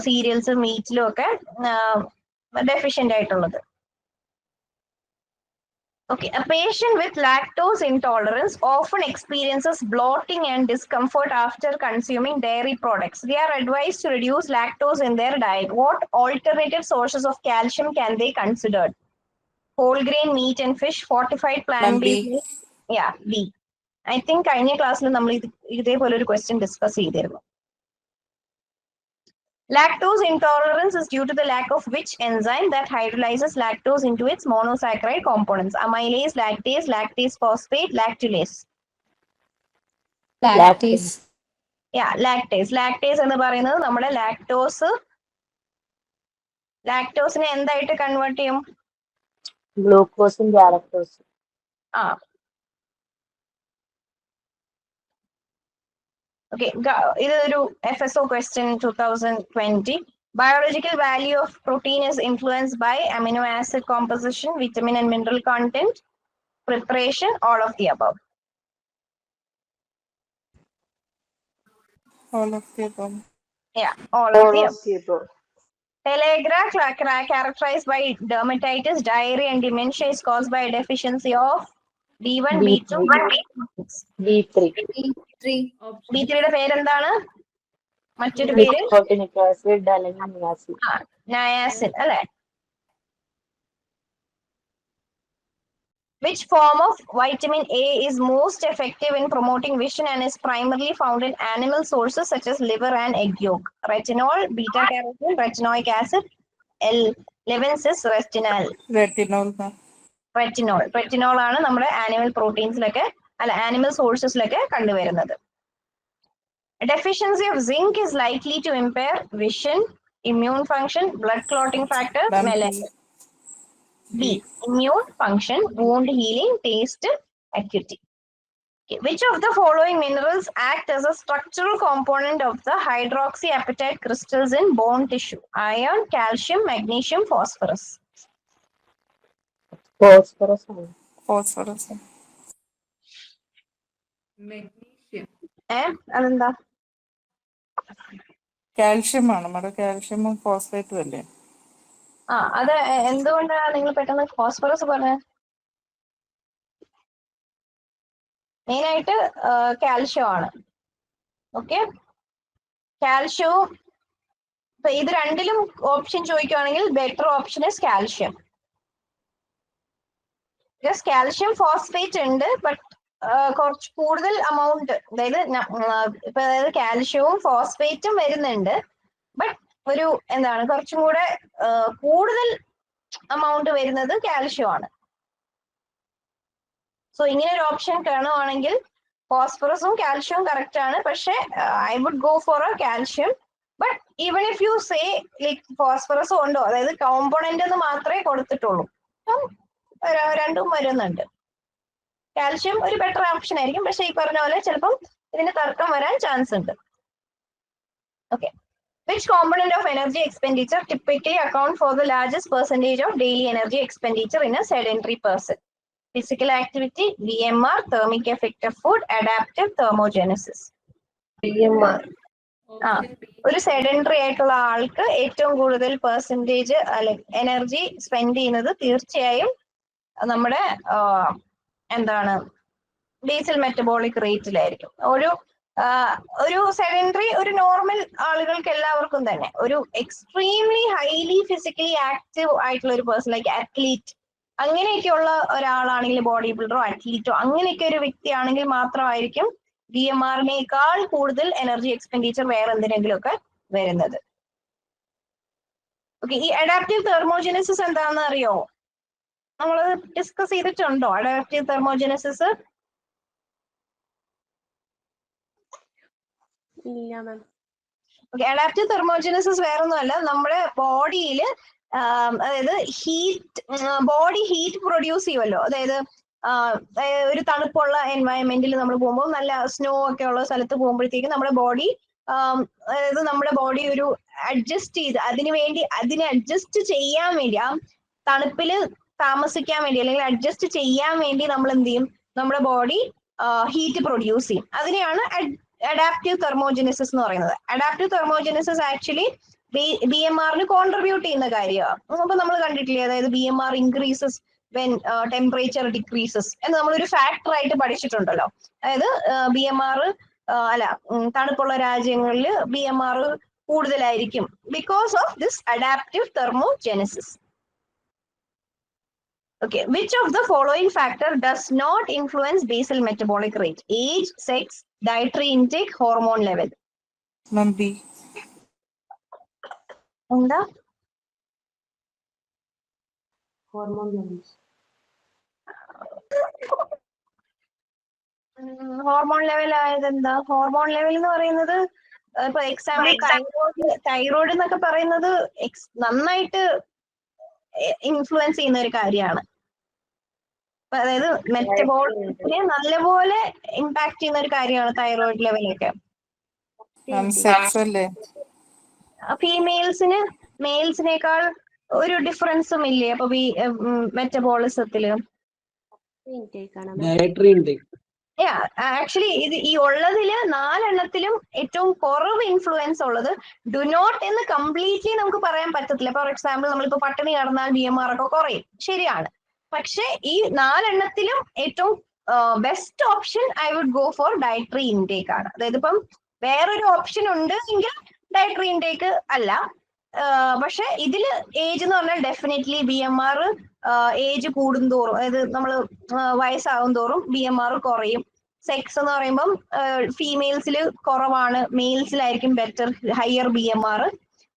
serials മീറ്റിലും ഒക്കെ deficient ആയിട്ടുള്ളത്. Okay, a patient with lactose intolerance often experiences bloating and discomfort after consuming dairy products. They are advised to reduce lactose in their diet. What alternative sources of calcium can they consider? Whole grain meat and fish, fortified plant-based meat. Yeah, B. I think കഴിഞ്ഞ ക്ലാസ്സിൽ നമ്മൾ ഇതേപോലെ ഒരു question discuss ചെയ്തിരുന്നു. Lactose intolerance is due to the lack of which enzyme that hydrolyzes lactose into its monosaccharide components? Amylase, lactase, lactase phosphate, lactulase. Lactase. Yeah, lactase. Lactase എന്ന് പറയുന്നത് നമ്മുടെ ലാക്ടോസിനെ എന്തായിട്ട് കൺവേർട്ട് ചെയ്യും? ഗ്ലൂക്കോസും ഗാലക്ടോസും. Okay, ഇതൊരു FSO question 2020. Biological value of protein is influenced by amino acid composition, vitamin and mineral content, preparation, all of the above. All of the above. Yeah, all of the above. Pellagra characterized by dermatitis, diarrhea and dementia is caused by a deficiency of B1, B2, B3. B3യുടെ പേരെന്താണ്? മറ്റൊരു പേര് niacin അല്ലെ? Which form of vitamin A is most effective in promoting vision and is primarily found in animal sources such as liver and egg yolk? Retinol, beta carotene, retinoic acid, L11-cis retinol. Retinol ആണ് നമ്മുടെ animal പ്രോട്ടീൻസിലൊക്കെ animal സോഴ്സസിലൊക്കെ കണ്ടുവരുന്നത്. A deficiency of zinc is likely to impair vision, immune function, blood clotting factors, melanin. B. Immune function, wound healing, taste, acuity. Okay. Which of the following minerals act as a structural component of the hydroxyapatite crystals in bone tissue? Iron, calcium, magnesium, phosphorus. Phosphorus. Magnesium. അതെന്താ? Calcium ആണ് നമ്മുടെ കാൽഷ്യമും ഫോസ്ഫേറ്റും അല്ലേ? അത് എന്തുകൊണ്ടാണ് നിങ്ങൾ പെട്ടെന്ന് phosphorus പറഞ്ഞത്? Main ആയിട്ട് കാൽഷ്യം ആണ്. ഓക്കെ, കാൽഷ്യവും ഇപ്പൊ ഇത് രണ്ടിലും ഓപ്ഷൻ ചോദിക്കുകയാണെങ്കിൽ better option is calcium. Calcium phosphate ഉണ്ട്, ബട്ട് കുറച്ച് കൂടുതൽ എമൗണ്ട്, അതായത് കാൽഷ്യവും ഫോസ്ഫേറ്റും വരുന്നുണ്ട്, ബട്ട് ഒരു കുറച്ചും കൂടെ കൂടുതൽ എമൗണ്ട് വരുന്നത് കാൽഷ്യം ആണ്. സോ ഇങ്ങനെ ഒരു ഓപ്ഷൻ കാണുവാണെങ്കിൽ ഫോസ്ഫറസും കാൽഷ്യവും കറക്റ്റ് ആണ്, പക്ഷെ I would go for a calcium. But even if you say like phosphorus ഉണ്ടോ, അതായത് കോമ്പോണന്റ് എന്ന് മാത്രമേ കൊടുത്തിട്ടുള്ളൂ, രണ്ടും വരുന്നുണ്ട്. കാൽഷ്യം ഒരു ബെറ്റർ ഓപ്ഷൻ ആയിരിക്കും, പക്ഷെ ഈ പറഞ്ഞ പോലെ ചിലപ്പം ഇതിന് തർക്കം വരാൻ ചാൻസ് ഉണ്ട്. Okay, which component of energy expenditure typically account for the largest percentage of daily energy expenditure in a sedentary person? Physical activity, BMR, thermic effect of food, adaptive thermogenesis. BMR. ഒരു sedentary ആയിട്ടുള്ള ആൾക്ക് ഏറ്റവും കൂടുതൽ percentage energy spend ചെയ്യുന്നത് തീർച്ചയായും നമ്മുടെ basal metabolic റേറ്റിലായിരിക്കും. ഒരു ഒരു സെഡൻഡറി ഒരു നോർമൽ ആളുകൾക്ക് എല്ലാവർക്കും തന്നെ ഒരു എക്സ്ട്രീംലി ഹൈലി ഫിസിക്കലി ആക്റ്റീവ് ആയിട്ടുള്ള ഒരു പേഴ്സൺ ലൈക്ക് അത്ലീറ്റ് അങ്ങനെയൊക്കെയുള്ള ഒരാളാണെങ്കിൽ ബോഡി ബിൽഡറോ അത്ലീറ്റോ അങ്ങനെയൊക്കെ ഒരു വ്യക്തിയാണെങ്കിൽ മാത്രമായിരിക്കും BMR-നേക്കാൾ കൂടുതൽ എനർജി എക്സ്പെൻഡിച്ചർ വേറെ എന്തിനെങ്കിലും ഒക്കെ വരുന്നത്. ഓക്കെ, ഈ അഡാപ്റ്റീവ് തെർമോജനസിസ് എന്താണെന്ന് അറിയോ? നമ്മൾ ഡിസ്കസ് ചെയ്തിട്ടുണ്ടോ അഡാപ്റ്റീവ് തെർമോജനസിസ്? ഇല്ല മാം. ഓക്കെ, അഡാപ്റ്റീവ് തെർമോജനസിസ് വേറൊന്നുമല്ല, നമ്മുടെ ബോഡിയിൽ അതായത് ബോഡി ഹീറ്റ് പ്രൊഡ്യൂസ് ചെയ്യുമല്ലോ. അതായത് ഒരു തണുപ്പുള്ള എൻവയൺമെന്റിൽ നമ്മൾ പോകുമ്പോൾ നല്ല സ്നോ ഒക്കെ ഉള്ള സ്ഥലത്ത് പോകുമ്പോഴത്തേക്കും നമ്മുടെ ബോഡി അതായത് നമ്മുടെ ബോഡി ഒരു അഡ്ജസ്റ്റ് ചെയ്ത് അതിനെ അഡ്ജസ്റ്റ് ചെയ്യാൻ വേണ്ടി ആ തണുപ്പില് താമസിക്കാൻ വേണ്ടി അല്ലെങ്കിൽ അഡ്ജസ്റ്റ് ചെയ്യാൻ വേണ്ടി നമ്മൾ എന്ത് ചെയ്യും, നമ്മുടെ ബോഡി ഹീറ്റ് പ്രൊഡ്യൂസ് ചെയ്യും. അതിനെയാണ് അഡാപ്റ്റീവ് തെർമോജനസിസ് എന്ന് പറയുന്നത്. അഡാപ്റ്റീവ് തെർമോജനസിസ് ആക്ച്വലി BMR-ന് കോൺട്രിബ്യൂട്ട് ചെയ്യുന്ന കാര്യമാണ്. അപ്പൊ നമ്മൾ കണ്ടിട്ടില്ലേ, അതായത് BMR increases when temperature decreases എന്ന് നമ്മളൊരു ഫാക്ടർ ആയിട്ട് പഠിച്ചിട്ടുണ്ടല്ലോ. അതായത് BMR തണുപ്പുള്ള രാജ്യങ്ങളിൽ BMR കൂടുതലായിരിക്കും because of this adaptive thermogenesis. Okay, which of the following factor does not influence basal metabolic rate? Age, sex, dietary intake, hormone level. B. എന്താ? Hormone levels. Hormone level ആയത് എന്താ? Hormone level എന്ന് പറയുന്നത് ഇപ്പൊ example thyroid എന്നൊക്കെ പറയുന്നത് നന്നായിട്ട് influence ചെയ്യുന്ന ഒരു കാര്യമാണ്. അതായത് മെറ്റബോളിസത്തിനെ നല്ലപോലെ ഇമ്പാക്ട് ചെയ്യുന്ന ഒരു കാര്യമാണ് തൈറോയ്ഡ് ലെവലൊക്കെ. ഫീമെയിൽസിന് മെയിൽസിനേക്കാൾ ഒരു ഡിഫറൻസും ഇല്ലേ അപ്പൊ മെറ്റബോളിസത്തില്? ആക്ച്വലി ഇത് ഈ ഉള്ളതില് 4 എണ്ണത്തിലും ഏറ്റവും കുറവ് ഇൻഫ്ലുവൻസ് ഉള്ളത് ഡു നോട്ട് എന്ന് കംപ്ലീറ്റ്ലി നമുക്ക് പറയാൻ പറ്റത്തില്ല. ഫോർ എക്സാമ്പിൾ നമ്മളിപ്പോ പട്ടിണി കിടന്നാൽ BMR ഒക്കെ കുറയും, ശരിയാണ്. പക്ഷെ ഈ 4 എണ്ണത്തിലും ഏറ്റവും best option I would go for dietary intake ആണ്. അതായത് ഇപ്പം വേറൊരു ഓപ്ഷൻ ഉണ്ട് എങ്കിൽ ഡയറ്ററി ഇൻടേക്ക് അല്ല. പക്ഷെ ഇതില് ഏജ് എന്ന് പറഞ്ഞാൽ ഡെഫിനറ്റ്ലി BMR ഏജ് കൂടുന്തോറും, അതായത് നമ്മൾ വയസ്സാകും തോറും BMR കുറയും. സെക്സ് എന്ന് പറയുമ്പം ഫീമെയിൽസിൽ കുറവാണ്, മെയിൽസിലായിരിക്കും ബെറ്റർ ഹയർ BMR.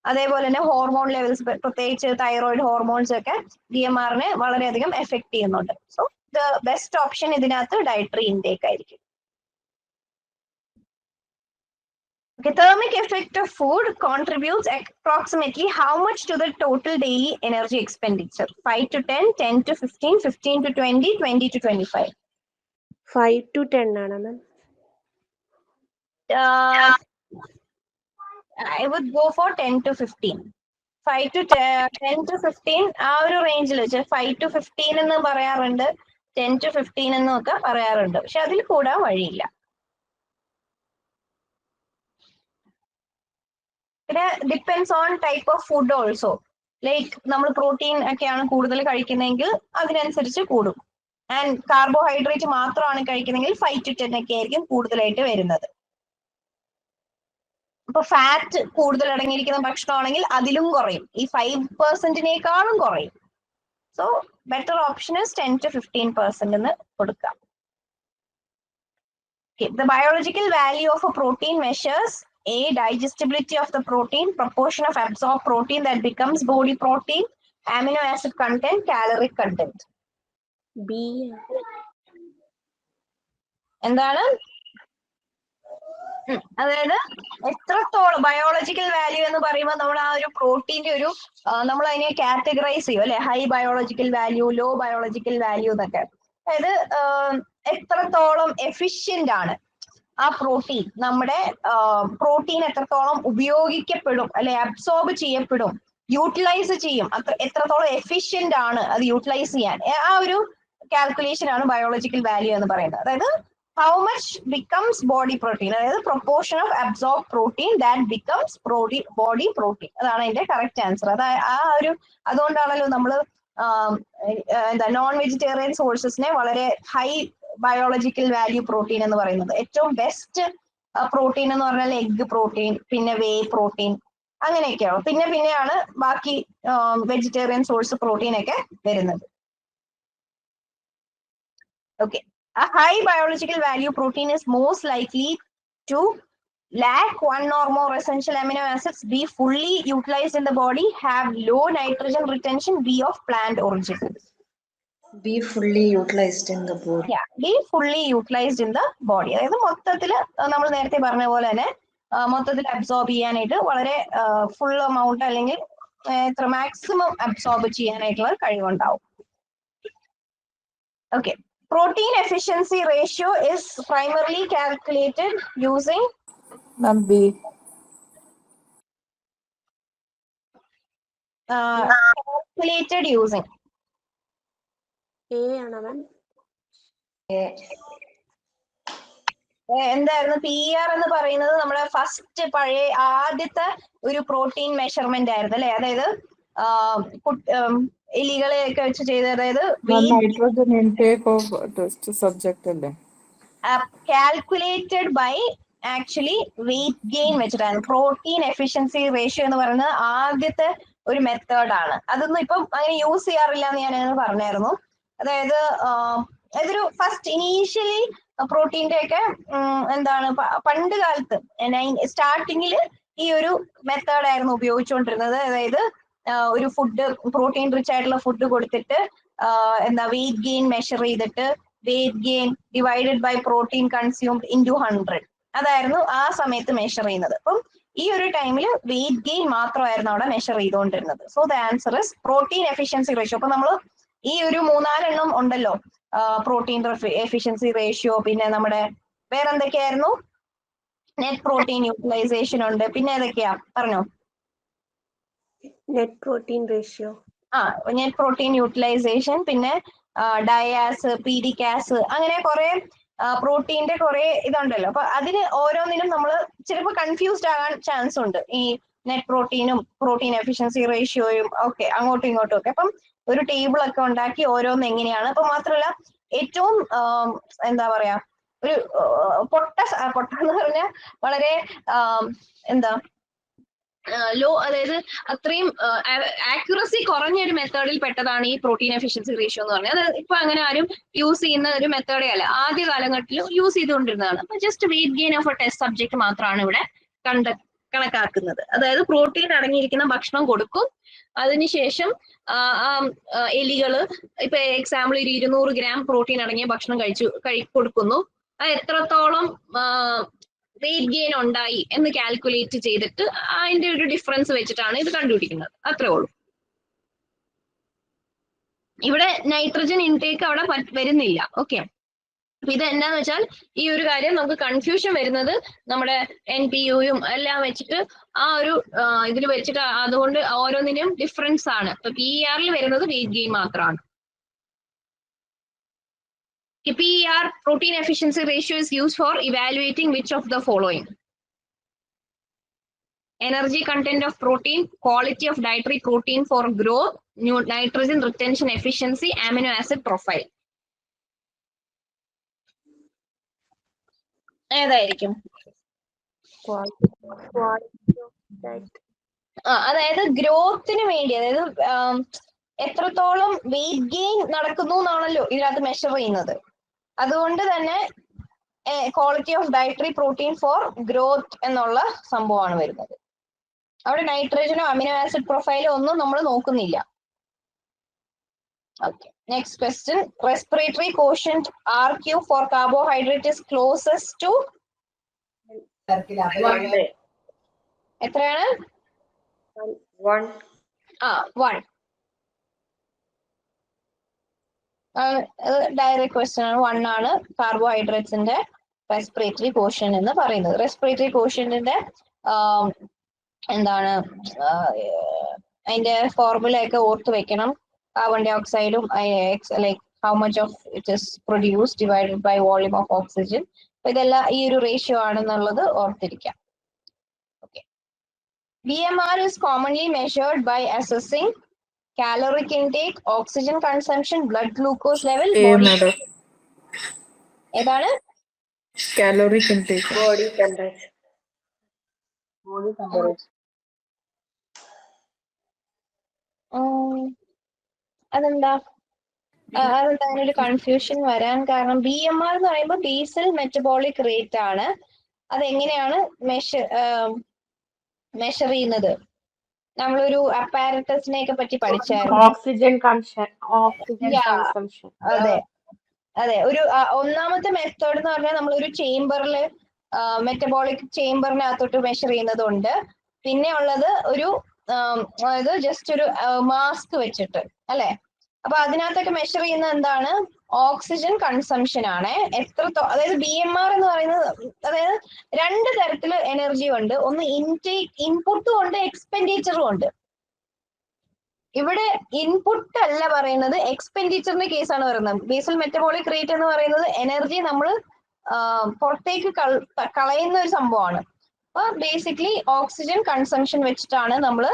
അതേപോലെ തന്നെ ഹോർമോൺ ലെവൽസ്, പ്രത്യേകിച്ച് തൈറോയിഡ് ഹോർമോൺസ് ഒക്കെ BMR-നെ വളരെയധികം എഫക്ട് ചെയ്യുന്നുണ്ട്. സോ ദ ബെസ്റ്റ് ഓപ്ഷൻ ഇതിനകത്ത് ഡയറ്ററി ഇൻടേക്ക് ആയിരിക്കും. Okay, thermic effect of food contributes approximately how much to the total daily energy expenditure? 5 to 10, 10 to 15, 15 to 20, 20 to 25. 5 to 10 ആണ് മാം. I would go for 10 to 15. 5 to 10 to 15 ആ ഒരു റേഞ്ചിൽ വെച്ച് 5 to 15 എന്ന് പറയാറുണ്ട്, 10 to 15 എന്നൊക്കെ പറയാറുണ്ട്. പക്ഷെ അതിൽ കൂടാൻ വഴിയില്ല. പിന്നെ depends on type of food also. Like നമ്മൾ പ്രോട്ടീൻ ഒക്കെയാണ് കൂടുതൽ കഴിക്കുന്നതെങ്കിൽ അതിനനുസരിച്ച് കൂടും. ആൻഡ് കാർബോഹൈഡ്രേറ്റ് മാത്രമാണ് കഴിക്കുന്നതെങ്കിൽ 5 to 10 ഒക്കെ ആയിരിക്കും കൂടുതലായിട്ട് വരുന്നത്. ഇപ്പൊ ഫാറ്റ് കൂടുതൽ അടങ്ങിയിരിക്കുന്ന ഭക്ഷണമാണെങ്കിൽ അതിലും കുറയും, ഈ 5%-നേക്കാളും കുറയും. So better option is 10 to 15% എന്ന് കൊടുക്കാം. The biological value of a protein measures A, digestibility of the protein, proportion of absorbed protein that becomes body protein, amino acid content, caloric content. B. എന്താണ്? അതായത് എത്രത്തോളം biological value എന്ന് പറയുമ്പോൾ നമ്മൾ ആ ഒരു പ്രോട്ടീന്റെ ഒരു നമ്മൾ അതിനെ കാറ്റഗറൈസ് ചെയ്യും അല്ലെ, high biological value, low biological value എന്നൊക്കെ. അതായത് എത്രത്തോളം എഫിഷ്യന്റ് ആണ് ആ പ്രോട്ടീൻ, നമ്മുടെ പ്രോട്ടീൻ എത്രത്തോളം ഉപയോഗിക്കപ്പെടും അല്ലെ, അബ്സോർബ് ചെയ്യപ്പെടും, യൂട്ടിലൈസ് ചെയ്യും, എത്രത്തോളം എഫിഷ്യന്റ് ആണ് അത് യൂട്ടിലൈസ് ചെയ്യാൻ, ആ ഒരു കാൽക്കുലേഷൻ ആണ് ബയോളജിക്കൽ വാല്യൂ എന്ന് പറയുന്നത്. അതായത് how much becomes body protein, അതായത് proportion of absorbed protein that becomes body protein. അതാണ് അതിന്റെ കറക്റ്റ് ആൻസർ. അതുകൊണ്ടാണല്ലോ നമ്മൾ നോൺ വെജിറ്റേറിയൻ സോഴ്സസിനെ വളരെ ഹൈ ബയോളജിക്കൽ വാല്യൂ പ്രോട്ടീൻ എന്ന് പറയുന്നത്. ഏറ്റവും ബെസ്റ്റ് പ്രോട്ടീൻ എന്ന് പറഞ്ഞാൽ എഗ് പ്രോട്ടീൻ, പിന്നെ വേ പ്രോട്ടീൻ, അങ്ങനെയൊക്കെയാണ്. പിന്നെയാണ് ബാക്കി വെജിറ്റേറിയൻ സോഴ്സ് പ്രോട്ടീൻ ഒക്കെ വരുന്നത്. Okay, a high biological value protein is most likely to lack one or more essential amino acids, be fully utilized in the body, have low nitrogen retention, be of plant origin. Be fully utilized in the body. Yeah, be fully utilized in the body. അതായത് മൊത്തത്തിൽ നമ്മൾ നേരത്തെ പറഞ്ഞ പോലെ തന്നെ മൊത്തത്തിൽ absorb ചെയ്യാനായിട്ട് വളരെ ഫുൾ എമൗണ്ട് അല്ലെങ്കിൽ എത്ര മാക്സിമം അബ്സോർബ് ചെയ്യാനായിട്ടുള്ള കഴിവുണ്ടാവും. Okay, protein efficiency ratio is primarily calculated using B. Calculated using A ആണ് മാം. എന്തായിരുന്നു PER എന്ന് പറയുന്നത്? നമ്മുടെ ഫസ്റ്റ് പഴയ ആദ്യത്തെ ഒരു പ്രോട്ടീൻ മെഷർമെന്റ് ആയിരുന്നു അല്ലെ? അതായത് എലികളെയൊക്കെ വെച്ച് ചെയ്ത്, അതായത് nitrogen intake of test subject അല്ലേ? Calculated by actually weight gain വെച്ചിട്ടാണ്. പ്രോട്ടീൻ എഫിഷ്യൻസി റേഷ്യോ എന്ന് പറയുന്നത് ആദ്യത്തെ ഒരു മെത്തേഡാണ്. അതൊന്നും ഇപ്പം അങ്ങനെ യൂസ് ചെയ്യാറില്ല എന്ന് ഞാൻ അങ്ങനെ പറഞ്ഞായിരുന്നു. അതായത് അതൊരു ഫസ്റ്റ് ഇനീഷ്യലി പ്രോട്ടീൻ്റെ ഒക്കെ എന്താണ് പണ്ട് കാലത്ത് സ്റ്റാർട്ടിങ്ങിൽ ഈ ഒരു മെത്തേഡായിരുന്നു ഉപയോഗിച്ചുകൊണ്ടിരുന്നത്. അതായത് ഒരു ഫുഡ് പ്രോട്ടീൻ റിച്ച് ആയിട്ടുള്ള ഫുഡ് കൊടുത്തിട്ട് വെയിറ്റ് ഗെയിൻ മെഷർ ചെയ്തിട്ട് weight gain divided by protein consumed into 100 അതായിരുന്നു ആ സമയത്ത് മെഷർ ചെയ്യുന്നത്. അപ്പം ഈ ഒരു ടൈമിൽ വെയിറ്റ് ഗെയിൻ മാത്രമായിരുന്നു അവിടെ മെഷർ ചെയ്തുകൊണ്ടിരുന്നത്. So the answer is protein efficiency ratio. അപ്പൊ നമ്മൾ ഈ ഒരു 3-4 ഉണ്ടല്ലോ, പ്രോട്ടീൻ എഫിഷ്യൻസി റേഷ്യോ, പിന്നെ നമ്മുടെ വേറെന്തൊക്കെയായിരുന്നു, നെറ്റ് പ്രോട്ടീൻ യൂട്ടിലൈസേഷൻ ഉണ്ട്, പിന്നെ ഏതൊക്കെയാ പറഞ്ഞോ? Net protein ratio, net protein utilization, പിന്നെ ഡയാസ്, പീഡിക്കാസ്, അങ്ങനെ കുറെ പ്രോട്ടീന്റെ കുറെ ഇതുണ്ടല്ലോ. അപ്പൊ അതിന് ഓരോന്നിനും നമ്മൾ ചിലപ്പോൾ കൺഫ്യൂസ്ഡ് ആകാൻ ചാൻസ് ഉണ്ട്. ഈ നെറ്റ് പ്രോട്ടീനും പ്രോട്ടീൻ എഫിഷ്യൻസി റേഷ്യോയും ഒക്കെ അങ്ങോട്ടും ഇങ്ങോട്ടും ഒക്കെ. അപ്പം ഒരു ടേബിൾ ഒക്കെ ഉണ്ടാക്കി ഓരോന്ന് എങ്ങനെയാണ്. അപ്പൊ മാത്രമല്ല ഏറ്റവും എന്താ പറയാ, ഒരു പൊട്ട എന്ന് പറഞ്ഞാൽ വളരെ എന്താ ലോ, അതായത് അത്രയും ആക്യുറസി കുറഞ്ഞ ഒരു മെത്തേഡിൽ പെട്ടതാണ് ഈ പ്രോട്ടീൻ എഫിഷ്യൻസി റേഷ്യോ എന്ന് പറഞ്ഞാൽ. അത് ഇപ്പൊ അങ്ങനെ ആരും യൂസ് ചെയ്യുന്ന ഒരു മെത്തേഡേ അല്ല, ആദ്യ കാലഘട്ടത്തിൽ യൂസ് ചെയ്തുകൊണ്ടിരുന്നതാണ്. അപ്പൊ just weight gain of A test subject മാത്രമാണ് ഇവിടെ കണക്കാക്കുന്നത്. അതായത് പ്രോട്ടീൻ അടങ്ങിയിരിക്കുന്ന ഭക്ഷണം കൊടുക്കും, അതിനുശേഷം എലികള് ഇപ്പൊ എക്സാമ്പിൾ 200 ഗ്രാം പ്രോട്ടീൻ അടങ്ങിയ ഭക്ഷണം കൊടുക്കുന്നു. അത് എത്രത്തോളം വെയിറ്റ് ഗെയിൻ ഉണ്ടായി എന്ന് കാൽക്കുലേറ്റ് ചെയ്തിട്ട് അതിന്റെ ഒരു ഡിഫറൻസ് വെച്ചിട്ടാണ് ഇത് കണ്ടുപിടിക്കുന്നത്. അത്രേ ഉള്ളൂ. ഇവിടെ നൈട്രജൻ ഇൻടേക്ക് അവിടെ വരുന്നില്ല. ഓക്കെ, അപ്പൊ ഇത് എന്താന്ന് വെച്ചാൽ ഈ ഒരു കാര്യം നമുക്ക് കൺഫ്യൂഷൻ വരുന്നത് നമ്മുടെ NPUയും എല്ലാം വെച്ചിട്ട് ആ ഒരു ഇതിൽ വെച്ചിട്ട്, അതുകൊണ്ട് ഓരോന്നിനും ഡിഫറൻസ് ആണ്. ഇപ്പൊ PER വരുന്നത് വെയിറ്റ് ഗെയിൻ മാത്രമാണ്. PER, protein efficiency ratio, is used for evaluating which of the following: energy content of protein, quality of dietary protein for growth, nitrogen retention efficiency, amino acid profile. ഏതായിരിക്കും? അതായത് ഗ്രോത്തിന് വേണ്ടി, അതായത് എത്രത്തോളം weight gain നടക്കുന്നു എന്നാണല്ലോ ഇതിനകത്ത് measure ചെയ്യുന്നത്. അതുകൊണ്ട് തന്നെ quality of dietary protein for growth എന്നുള്ള സംഭവമാണ് വരുന്നത്. അവിടെ നൈട്രജനോ അമിനോ ആസിഡ് പ്രൊഫൈലോ ഒന്നും നമ്മൾ നോക്കുന്നില്ല. Okay, next question. Respiratory quotient RQ for carbohydrate is closest to എത്രയാണ്? 1. ഡയറക്റ്റ് ക്വസ്റ്റ്യൻ ആണ്. 1 ആണ് കാർബോഹൈഡ്രേറ്റ്സിന്റെ റെസ്പിറേറ്ററി കോഷ്യന്റ് എന്ന് പറയുന്നത്. റെസ്പിറേറ്ററി കോഷ്യന്റിന്റെ എന്താണ് അതിന്റെ ഫോർമുല ഒക്കെ ഓർത്ത് വെക്കണം. കാർബൺ ഡൈ ഓക്സൈഡും like how much of it is produce divided by volume of oxygen. അപ്പൊ ഇതെല്ലാം ഈ ഒരു റേഷ്യോ ആണെന്നുള്ളത് ഓർത്തിരിക്കാം. Okay, BMR is commonly measured by assessing caloric intake, oxygen consumption, blood glucose level. ഏതാണ്? Caloric intake. Body temperature. Body temperature. അതെന്താ അതെന്താ അതിനൊരു കൺഫ്യൂഷൻ വരാൻ കാരണം BMR എന്ന് പറയുമ്പോൾ ബേസൽ മെറ്റബോളിക് റേറ്റ് ആണ്. അതെങ്ങനെയാണ് മെഷർ ചെയ്യുന്നത്? നമ്മളൊരു അപ്പാരറ്റസിനെ ഒക്കെ പറ്റി പഠിച്ചായിരുന്നു. Oxygen consumption. അതെ അതെ. ഒരു ഒന്നാമത്തെ മെത്തേഡ് എന്ന് പറഞ്ഞാൽ നമ്മളൊരു ചേംബറിൽ മെറ്റബോളിക് ചേംബറിനകത്തോട്ട് മെഷർ ചെയ്യുന്നതുണ്ട്. പിന്നെ ഉള്ളത് ഒരു അതായത് ജസ്റ്റ് ഒരു മാസ്ക് വെച്ചിട്ട് അല്ലെ. അപ്പൊ അതിനകത്തൊക്കെ മെഷർ ചെയ്യുന്നത് എന്താണ്? ഓക്സിജൻ കൺസംഷൻ ആണ്. അതായത് BMR എന്ന് പറയുന്നത് അതായത് 2 തരത്തില് എനർജി ഉണ്ട്. ഒന്ന് ഇൻപുട്ടും ഉണ്ട്, എക്സ്പെൻഡിച്ചറും ഉണ്ട്. ഇവിടെ ഇൻപുട്ട് അല്ല പറയുന്നത്, എക്സ്പെൻഡിച്ചറിന്റെ കേസാണ് പറയുന്നത്. ബേസൽ മെറ്റബോളിക് റേറ്റ് എന്ന് പറയുന്നത് എനർജി നമ്മൾ പുറത്തേക്ക് കളയുന്ന ഒരു സംഭവമാണ്. അപ്പൊ ബേസിക്കലി ഓക്സിജൻ കൺസംഷൻ വെച്ചിട്ടാണ് നമ്മൾ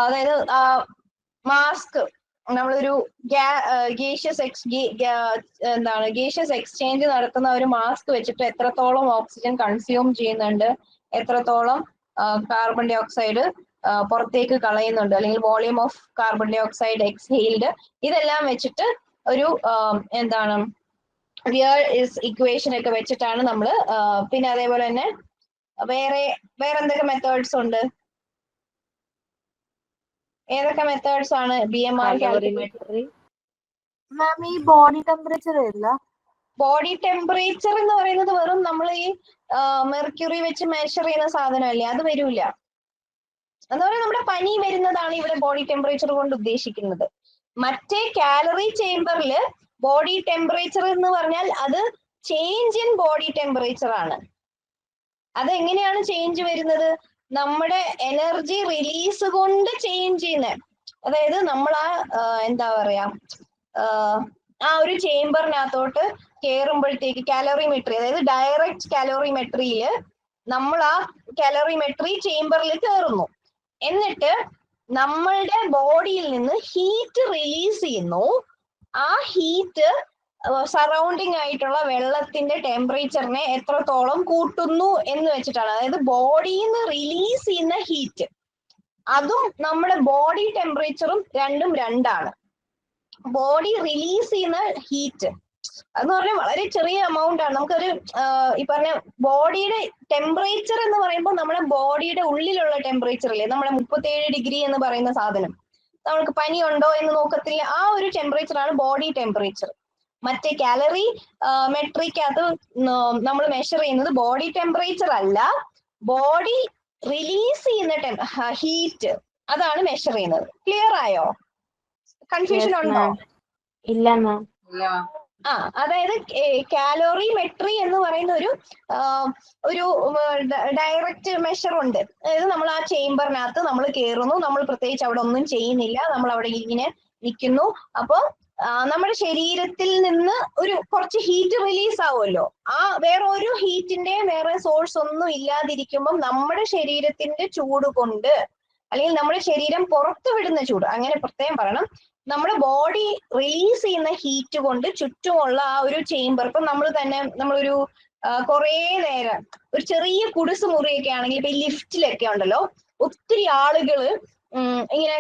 അതായത് മാസ്ക് നമ്മളൊരു ഗേഷ്യസ് എക്സ്ചേഞ്ച് നടത്തുന്ന ഒരു മാസ്ക് വെച്ചിട്ട് എത്രത്തോളം ഓക്സിജൻ കൺസ്യൂം ചെയ്യുന്നുണ്ട്, എത്രത്തോളം കാർബൺ ഡൈ ഓക്സൈഡ് പുറത്തേക്ക് കളയുന്നുണ്ട്, അല്ലെങ്കിൽ volume of carbon dioxide exhaled, ഇതെല്ലാം വെച്ചിട്ട് ഒരു എന്താണ് റിയൽ ഇക്വേഷൻ ഒക്കെ വെച്ചിട്ടാണ് നമ്മൾ. പിന്നെ അതേപോലെ തന്നെ വേറെ എന്തൊക്കെ മെത്തേഡ്സ് ഉണ്ട്? ഏതൊക്കെ മെത്തേഡ്സ് ആണ് BMR Calorimetry. മാം ഈ ബോഡി ടെമ്പറേച്ചർ ഇല്ല. ബോഡി ടെമ്പറേച്ചർ എന്ന് പറയുന്നത് വെറും നമ്മൾ ഈ മെർക്യൂറി വെച്ച് മെഷർ ചെയ്യുന്ന സാധനമല്ലേ, അത് വരൂല. എന്ന് പറയുന്നത് നമ്മുടെ പനി വരുന്നതാണ് ഇവിടെ ബോഡി ടെമ്പറേച്ചർ കൊണ്ട് ഉദ്ദേശിക്കുന്നത്. മറ്റേ കാലറി ചേംബറിൽ ബോഡി ടെമ്പറേച്ചർ എന്ന് പറഞ്ഞാൽ അത് ചേഞ്ച് ഇൻ ബോഡി ടെമ്പറേച്ചർ ആണ്. അതെങ്ങനെയാണ് ചേഞ്ച് വരുന്നത്? നമ്മുടെ എനർജി റിലീസ് കൊണ്ട് ചേഞ്ച് ചെയ്യുന്നത്. അതായത് നമ്മൾ എന്താ പറയാ ആ ഒരു ചേംബറിനകത്തോട്ട് കയറുമ്പോഴത്തേക്ക് കാലോറിമെട്രി, അതായത് ഡയറക്റ്റ് കാലോറിമെട്രിയിൽ നമ്മൾ ആ കാലോറിമെട്രി ചേംബറിൽ കയറുന്നു. എന്നിട്ട് നമ്മളുടെ ബോഡിയിൽ നിന്ന് ഹീറ്റ് റിലീസ് ചെയ്യുന്നു. ആ ഹീറ്റ് സറൗണ്ടിങ് ആയിട്ടുള്ള വെള്ളത്തിന്റെ ടെമ്പറേച്ചറിനെ എത്രത്തോളം കൂട്ടുന്നു എന്ന് വെച്ചിട്ടാണ്. അതായത് ബോഡിയിൽ നിന്ന് റിലീസ് ചെയ്യുന്ന ഹീറ്റ് അതും നമ്മുടെ ബോഡി ടെമ്പറേച്ചറും രണ്ടാണ്. ബോഡി റിലീസ് ചെയ്യുന്ന ഹീറ്റ് എന്ന് പറഞ്ഞാൽ വളരെ ചെറിയ എമൗണ്ട് ആണ്. നമുക്കൊരു ഈ പറഞ്ഞ ബോഡിയുടെ ടെമ്പറേച്ചർ എന്ന് പറയുമ്പോൾ നമ്മുടെ ബോഡിയുടെ ഉള്ളിലുള്ള ടെമ്പറേച്ചർ ഇല്ലേ, നമ്മുടെ 37 ഡിഗ്രി എന്ന് പറയുന്ന സാധനം, നമ്മൾക്ക് പനി ഉണ്ടോ എന്ന് നോക്കത്തില്ല, ആ ഒരു ടെമ്പറേച്ചർ ആണ് ബോഡി ടെമ്പറേച്ചർ. മറ്റേ കാലറി മെട്രിക്കകത്ത് നമ്മൾ മെഷർ ചെയ്യുന്നത് ബോഡി ടെമ്പറേച്ചർ അല്ല, ബോഡി റിലീസ് ചെയ്യുന്ന ഹീറ്റ്, അതാണ് മെഷർ ചെയ്യുന്നത്. ക്ലിയർ ആയോ? കൺഫ്യൂഷൻ ഉണ്ടോ? ഇല്ല മാം. അതായത് കാലോറിമെട്രി എന്ന് പറയുന്ന ഒരു ഡയറക്റ്റ് മെഷർ ഉണ്ട്. അതായത് നമ്മൾ ആ ചേംബറിനകത്ത് നമ്മൾ കയറുന്നു, നമ്മൾ പ്രത്യേകിച്ച് അവിടെ ഒന്നും ചെയ്യുന്നില്ല, നമ്മൾ അവിടെ ഇങ്ങനെ നിൽക്കുന്നു. അപ്പൊ നമ്മുടെ ശരീരത്തിൽ നിന്ന് കുറച്ച് ഹീറ്റ് റിലീസ് ആവുമല്ലോ. ആ വേറെ ഒരു ഹീറ്റിന്റെ വേറെ സോഴ്സ് ഒന്നും ഇല്ലാതിരിക്കുമ്പം നമ്മുടെ ശരീരത്തിന്റെ ചൂട് കൊണ്ട്, അല്ലെങ്കിൽ നമ്മുടെ ശരീരം പുറത്തു വിടുന്ന ചൂട്, അങ്ങനെ പ്രത്യേകം പറയണം, നമ്മുടെ ബോഡി റിലീസ് ചെയ്യുന്ന ഹീറ്റ് കൊണ്ട് ചുറ്റുമുള്ള ആ ഒരു ചേംബർ, ഇപ്പൊ നമ്മളൊരു കുറേ നേരം ഒരു ചെറിയ കുടിസ് മുറിയൊക്കെ ആണെങ്കിൽ, ഇപ്പൊ ഈ ലിഫ്റ്റിലൊക്കെ ഉണ്ടല്ലോ ഒത്തിരി ആളുകള് ഇങ്ങനെ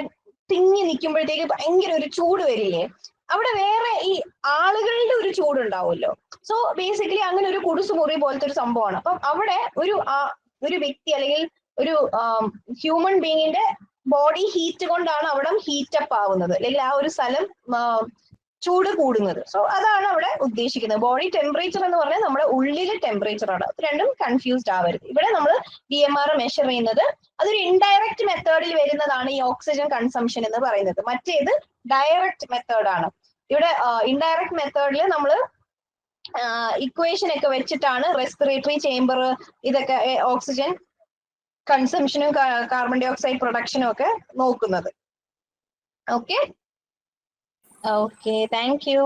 തിങ്ങി നിൽക്കുമ്പോഴത്തേക്ക് ഭയങ്കര ഒരു ചൂട് വരില്ലേ, അവിടെ വേറെ ഈ ആളുകളുടെ ഒരു ചൂടുണ്ടാവുമല്ലോ. സോ ബേസിക്കലി അങ്ങനെ ഒരു കുടിസ് മുറി പോലത്തെ ഒരു സംഭവമാണ്. അപ്പം അവിടെ ഒരു വ്യക്തി അല്ലെങ്കിൽ ഒരു ഹ്യൂമൻ ബീങ്ങിന്റെ ബോഡി ഹീറ്റ് കൊണ്ടാണ് അവിടെ ഹീറ്റപ്പ് ആവുന്നത്, അല്ലെങ്കിൽ ആ ഒരു സ്ഥലം ചൂട് കൂടുന്നത്. സോ അതാണ് അവിടെ ഉദ്ദേശിക്കുന്നത്. ബോഡി ടെമ്പറേച്ചർ എന്ന് പറഞ്ഞാൽ നമ്മുടെ ഉള്ളിലെ ടെമ്പറേച്ചർ ആണ്. രണ്ടും കൺഫ്യൂസ്ഡ് ആവരുത്. ഇവിടെ നമ്മൾ BMR മെഷർ ചെയ്യുന്നത് അതൊരു ഇൻഡയറക്റ്റ് മെത്തേഡിൽ വരുന്നതാണ് ഈ ഓക്സിജൻ കൺസംഷൻ എന്ന് പറയുന്നത്. മറ്റേത് ഡയറക്റ്റ് മെത്തേഡാണ്. ഇവിടെ ഇൻഡയറക്റ്റ് മെത്തേഡിൽ നമ്മൾ ഇക്വേഷൻ ഒക്കെ വെച്ചിട്ടാണ് റെസ്പിറേറ്ററി ചേംബർ, ഇതൊക്കെ ഓക്സിജൻ കൺസംഷനും കാർബൺ ഡൈ ഓക്സൈഡ് പ്രൊഡക്ഷനും ഒക്കെ നോക്കുന്നത്. Okay, thank you.